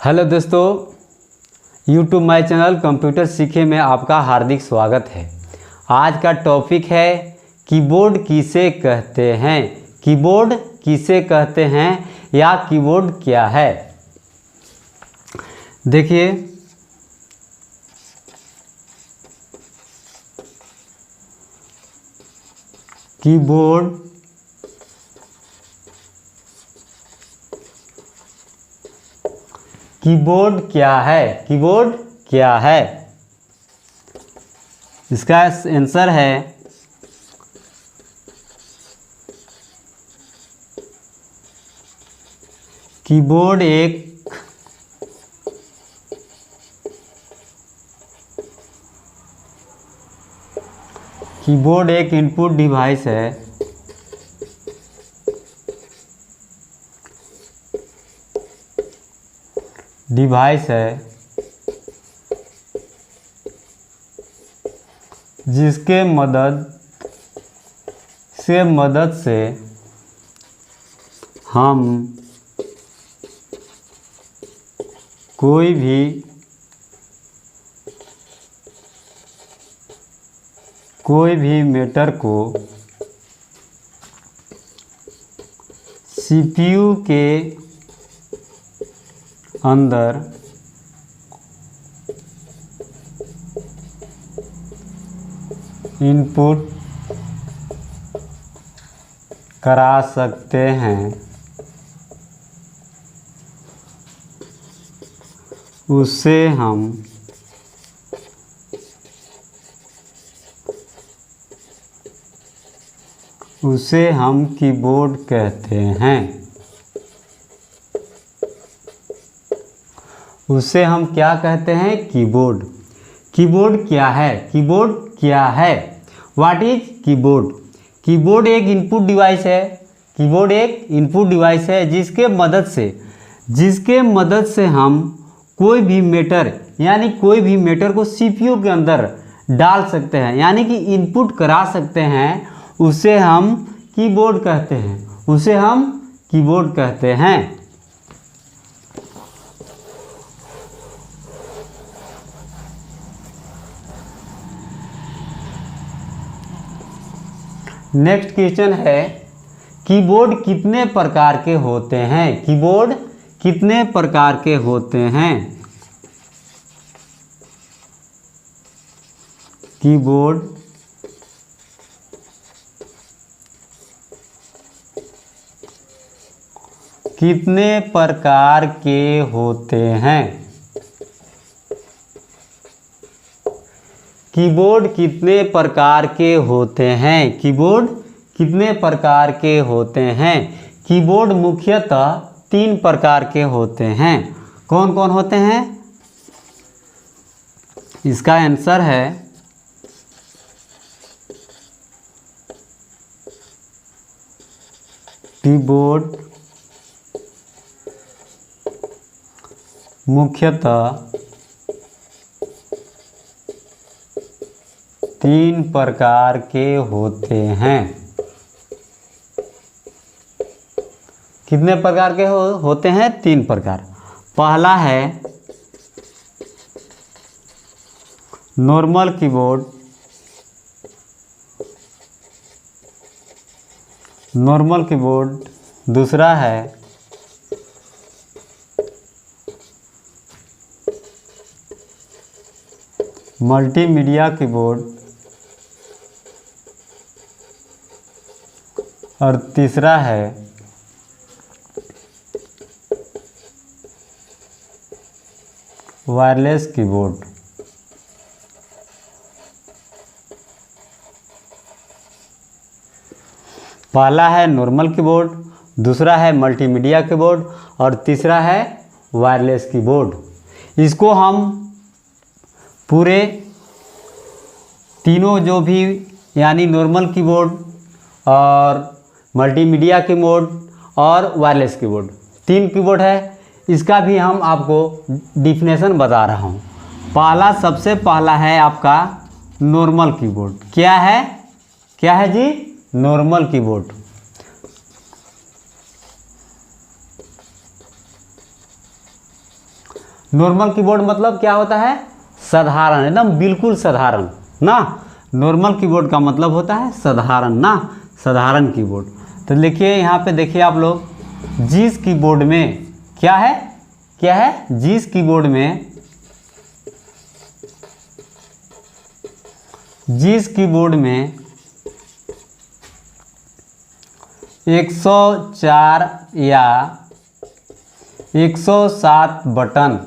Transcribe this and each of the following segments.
Hello दोस्तों, YouTube my channel computer सीखे में आपका हार्दिक स्वागत है। आज का टॉपिक है कीबोर्ड किसे कहते हैं। कीबोर्ड किसे कहते हैं या कीबोर्ड क्या है। देखिए, कीबोर्ड कीबोर्ड क्या है। कीबोर्ड क्या है, इसका आंसर है कीबोर्ड एक इनपुट डिवाइस है जिसके मदद से हम कोई भी मैटर को सीपीयू के अंदर इनपुट करा सकते हैं। उसे हम कीबोर्ड कहते हैं। उसे हम क्या कहते हैं? कीबोर्ड। कीबोर्ड क्या है? कीबोर्ड क्या है? What is keyboard? कीबोर्ड एक इनपुट डिवाइस है। कीबोर्ड एक इनपुट डिवाइस है जिसके मदद से हम कोई भी मैटर को सीपीयू के अंदर डाल सकते हैं, यानी कि इनपुट करा सकते हैं। उसे हम कीबोर्ड कहते हैं। नेक्स्ट क्वेश्चन है, कीबोर्ड कितने प्रकार के होते हैं? कीबोर्ड कितने प्रकार के होते हैं? कीबोर्ड कितने प्रकार के होते हैं? कीबोर्ड कितने प्रकार के होते हैं? कीबोर्ड कितने प्रकार के होते हैं? कीबोर्ड मुख्यतः 3 प्रकार के होते हैं। कौन कौन होते हैं? इसका आंसर है कीबोर्ड मुख्यतः 3 प्रकार के होते हैं। कितने प्रकार के होते हैं? 3 प्रकार। पहला है नॉर्मल कीबोर्ड। दूसरा है मल्टीमीडिया कीबोर्ड और तीसरा है वायरलेस कीबोर्ड। पहला है नॉर्मल कीबोर्ड, दूसरा है मल्टीमीडिया कीबोर्ड और तीसरा है वायरलेस कीबोर्ड। इसको हम पूरे तीनों जो भी, यानी नॉर्मल कीबोर्ड और मल्टीमीडिया कीबोर्ड और वायरलेस कीबोर्ड, 3 कीबोर्ड है। इसका भी हम आपको डिफिनेशन बता रहा हूँ। सबसे पहला है आपका नॉर्मल कीबोर्ड। क्या है जी? Normal keyboard. नॉर्मल कीबोर्ड मतलब क्या होता है? साधारण, एकदम बिल्कुल साधारण ना। नॉर्मल कीबोर्ड का मतलब होता है साधारण ना, साधारण कीबोर्ड। तो लिखिए यहाँ पे, देखिए आप लोग, जिस कीबोर्ड में क्या है, क्या है, जिस कीबोर्ड में, जिस कीबोर्ड में 104 या 107 बटन,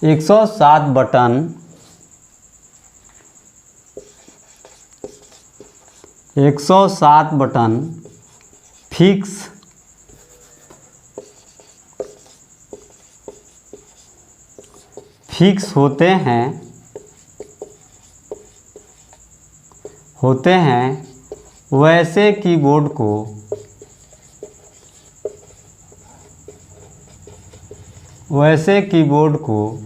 107 बटन, 107 बटन फिक्स होते हैं, वैसे कीबोर्ड को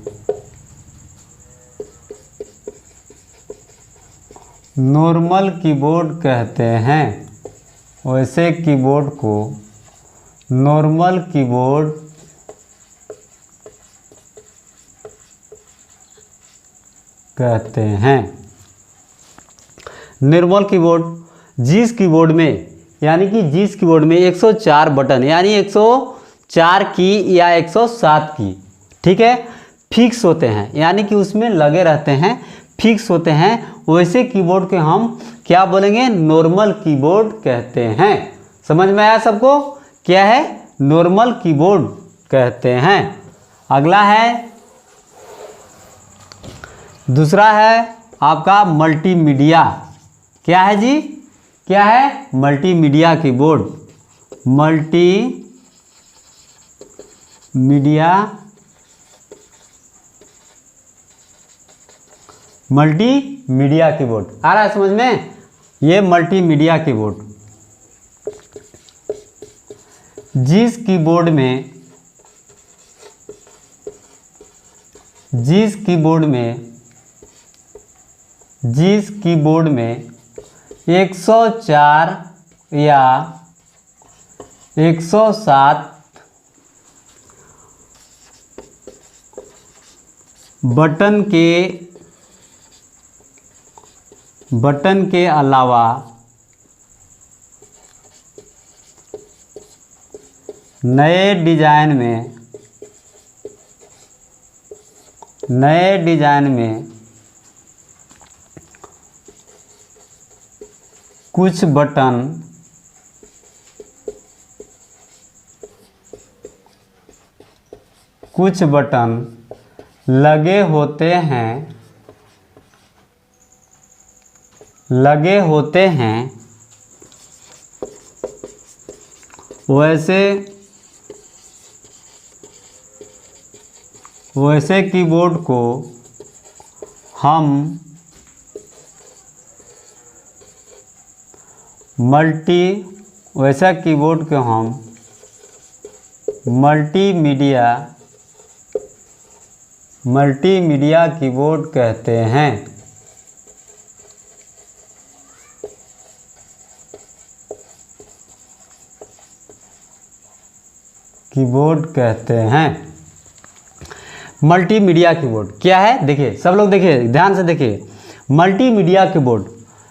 नॉर्मल कीबोर्ड कहते हैं। वैसे कीबोर्ड को नॉर्मल कीबोर्ड कहते हैं। नॉर्मल कीबोर्ड, जिस कीबोर्ड में, यानी कि जिस कीबोर्ड में 104 बटन, यानी 104 की या 107 की, ठीक है, फिक्स होते हैं, यानी कि उसमें लगे रहते हैं, फिक्स होते हैं, वैसे कीबोर्ड के हम क्या बोलेंगे? नॉर्मल कीबोर्ड कहते हैं। समझ में आया सबको? क्या है? नॉर्मल कीबोर्ड कहते हैं। अगला है, दूसरा है आपका मल्टीमीडिया। क्या है जी? क्या है? Multimedia keyboard. मल्टीमीडिया कीबोर्ड आ रहा है समझ में? ये मल्टीमीडिया कीबोर्ड, जिस कीबोर्ड में 104 या 107 बटन के अलावा नए डिजाइन में कुछ बटन लगे होते हैं, वैसे कीबोर्ड को हम मल्टीमीडिया कीबोर्ड कहते हैं। मल्टीमीडिया कीबोर्ड क्या है? देखिए सब लोग, देखिए ध्यान से देखिए, मल्टीमीडिया कीबोर्ड,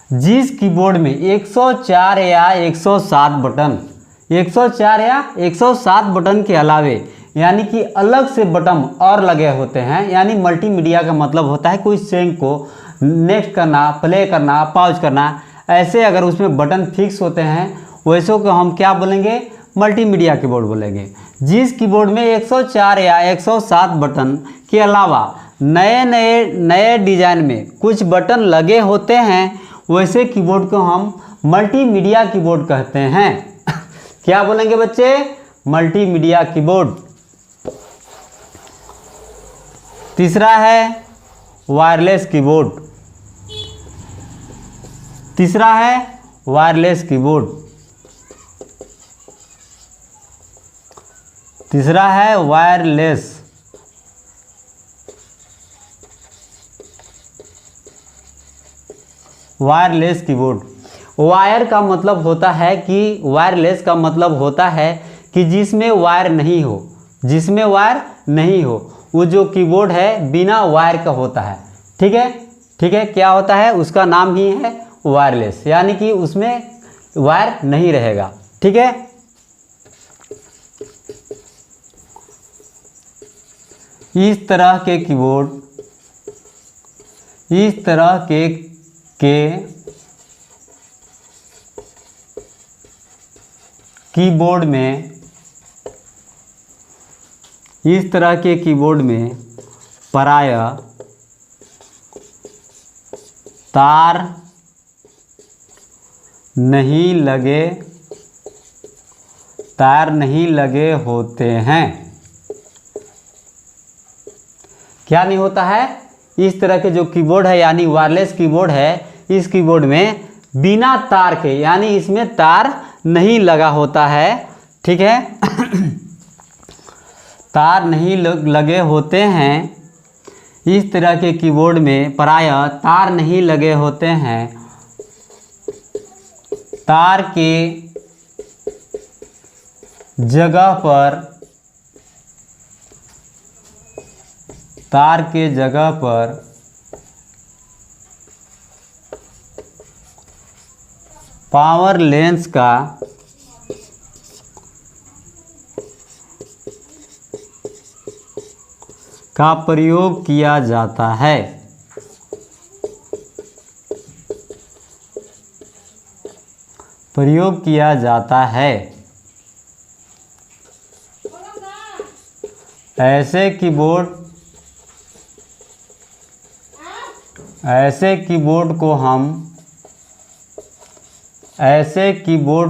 जिस कीबोर्ड में 104 या 107 बटन, 104 या 107 बटन के अलावे, यानी कि अलग से बटन और लगे होते हैं। यानी मल्टीमीडिया का मतलब होता है कोई सॉन्ग को नेक्स्ट करना, प्ले करना, पॉज करना, ऐसे अगर उसमें बटन फिक्स होते हैं, वैसों को हम क्या बोलेंगे? मल्टीमीडिया कीबोर्ड बोलेंगे। जिस कीबोर्ड में 104 या 107 बटन के अलावा नए डिजाइन में कुछ बटन लगे होते हैं, वैसे कीबोर्ड को हम मल्टीमीडिया कीबोर्ड कहते हैं। क्या बोलेंगे बच्चे? Multimedia keyboard. तीसरा है वायरलेस कीबोर्ड। तीसरा है वायरलेस कीबोर्ड। तीसरा है वायरलेस। Wireless keyboard. वायर का मतलब होता है कि, वायरलेस का मतलब होता है कि जिसमें वायर नहीं हो, जिसमें वायर नहीं हो, वो जो कीबोर्ड है बिना वायर का होता है। ठीक है, ठीक है, क्या होता है, उसका नाम ही है वायरलेस, यानी कि उसमें वायर नहीं रहेगा। ठीक है, इस तरह के कीबोर्ड, इस तरह के कीबोर्ड में, इस तरह के कीबोर्ड में प्रायः तार नहीं लगे होते हैं। क्या नहीं होता है, इस तरह के जो कीबोर्ड है यानी वायरलेस कीबोर्ड है, इस कीबोर्ड में बिना तार के, यानी इसमें तार नहीं लगा होता है। ठीक है तार नहीं लगे होते हैं। इस तरह के कीबोर्ड में प्रायः तार नहीं लगे होते हैं। तार के जगह पर पावर लेंस का प्रयोग किया जाता है। प्रयोग किया जाता है। ऐसे कीबोर्ड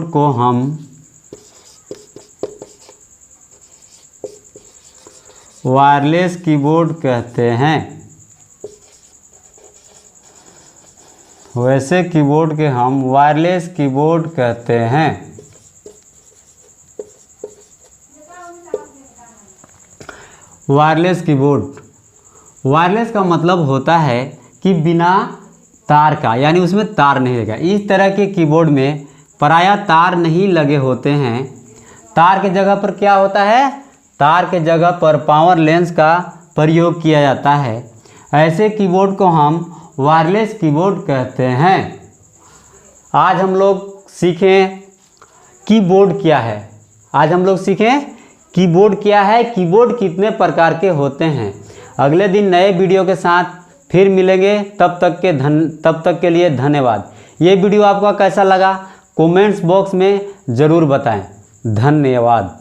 को हम वायरलेस कीबोर्ड कहते हैं। वैसे कीबोर्ड के हम वायरलेस कीबोर्ड कहते हैं। वायरलेस कीबोर्ड, वायरलेस का मतलब होता है कि बिना तार का, यानी उसमें तार नहीं लगा। इस तरह के कीबोर्ड में प्रायः तार नहीं लगे होते हैं। तार के जगह पर क्या होता है, तार के जगह पर पावर लेंस का प्रयोग किया जाता है। ऐसे कीबोर्ड को हम वायरलेस कीबोर्ड कहते हैं। आज हम लोग सीखें कीबोर्ड क्या है। आज हम लोग सीखें कीबोर्ड क्या है, कीबोर्ड कितने प्रकार के होते हैं। अगले दिन नए वीडियो के साथ फिर मिलेंगे। तब तक के लिए धन्यवाद। ये वीडियो आपका कैसा लगा कमेंट्स बॉक्स में ज़रूर बताएं। धन्यवाद।